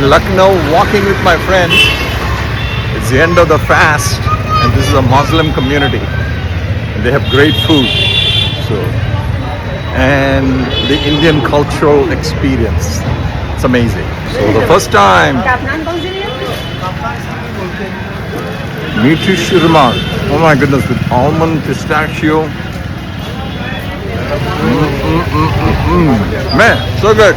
in Lucknow walking with my friends. It's the end of the fast and this is a Muslim community. And they have great food. So, and the Indian Cultural Experience. It's amazing. So the first time Meaty Shirmal. Oh my goodness, with almond pistachio. Man, so good.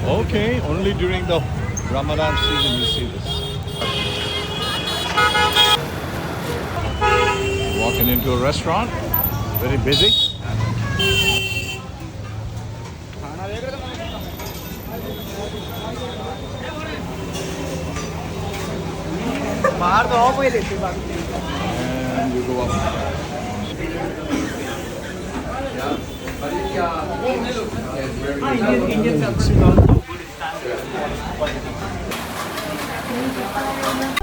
Okay, only during the Ramadan season you see this. Walking into a restaurant, very busy. And you go up. Indian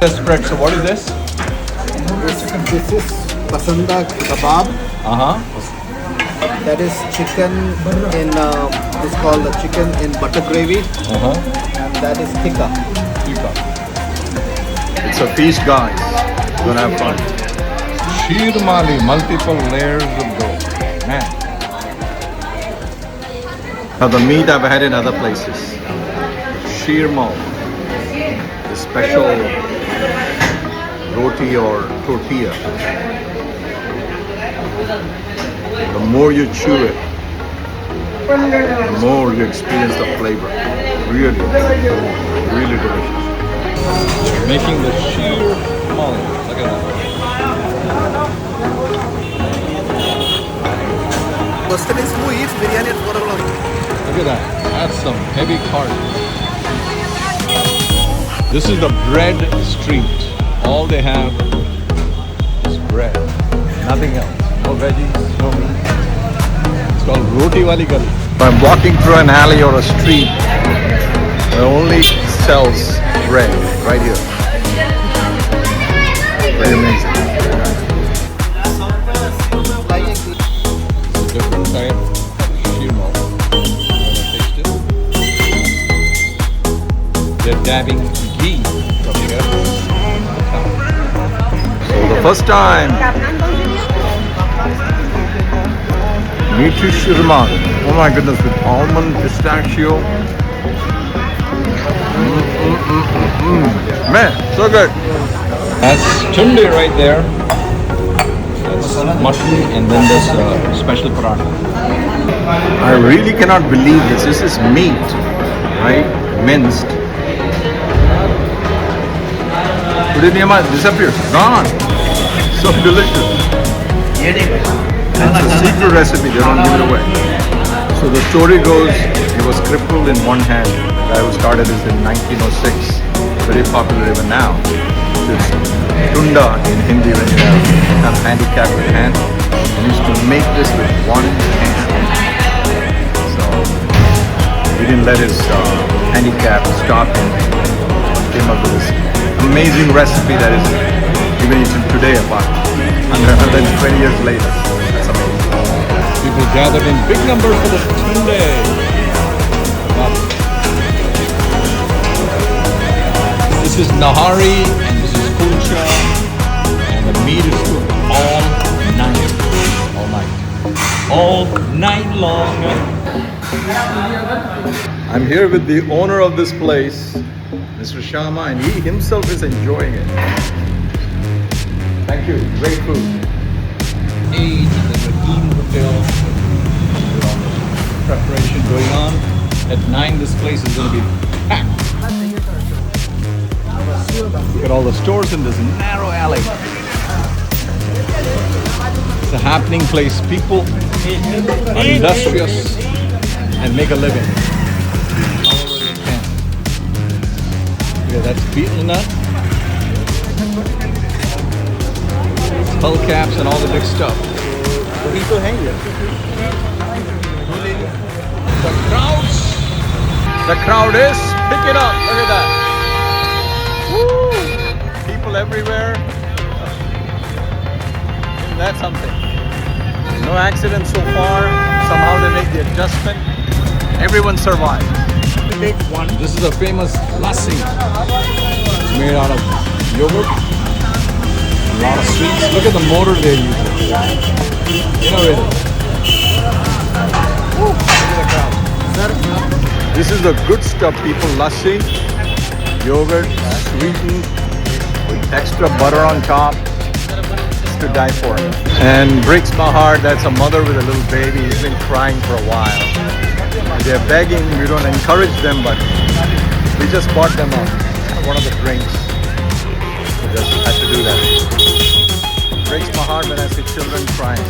spread. So what is this? This is pasanda kebab. That is chicken in it's called chicken in butter gravy. And that is tikka. It's a feast, guys. Gonna have fun. Sheer mali, multiple layers of dough. Man. Now the meat I've had in other places. Sheer mal. The special roti or tortilla. The more you chew it, the more you experience the flavor. Really, really delicious. They're making the sheer mal. Look at that. Look at that. That's some heavy carb. This is the bread street. All they have is bread. Nothing else. No veggies, no meat. It's called Roti Wali Gali. I'm walking through an alley or a street that only sells bread right here. Very amazing. It's a different type of shirmo. Taste it. They're dabbing ghee from here. So the first time Meaty Shirmal. Oh my goodness, with almond pistachio. Man, so good. That's tunde right there. That's mutton and then this special paratha. I really cannot believe this. This is meat, right? Minced. Put it in your mouth, disappears. Gone. So delicious. It's a secret recipe, they don't give it away. So the story goes, he was crippled in one hand. The guy who started this in 1906. Very popular even now. It's tunda in Hindi when you have handicapped hand. He used to make this with one hand. So he didn't let his handicap stop him. He came up with this amazing recipe that is even eaten today apart. 120 years later. That's amazing. People gathered in big numbers for the tunde. This is nahari and this is kulcha, and the meat is cooked all night. All night long. I'm here with the owner of this place, Mr. Sharma, and he himself is enjoying it. Thank you. Great food. 8 in the Cuisine Hotel. Preparation going on. At 9, this place is going to be packed. Look at all the stores in this narrow alley. It's a happening place. People are industrious and make a living. However they can. Yeah, that's beetle nut. Skull caps and all the big stuff. The crowd is picking up. Look at that. Woo! People everywhere. Isn't that something? No accidents so far. Somehow they make the adjustment. Everyone survived. Take one. This is a famous lassi. It's made out of yogurt. A lot of sweets. Look at the motor they're using. Innovative. Woo! Look at the crowd. This is the good stuff, people. Lassi, yogurt, sweetened with extra butter on top. It's to die for. And breaks my heart. That's a mother with a little baby. He's been crying for a while. They're begging. We don't encourage them, but we just bought them one of the drinks. We just had to do that. Breaks my heart when I see children crying.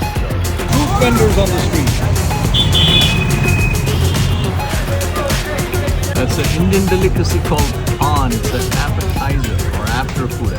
Food vendors on the street. That's an Indian delicacy called prawn. It's an appetizer or after food.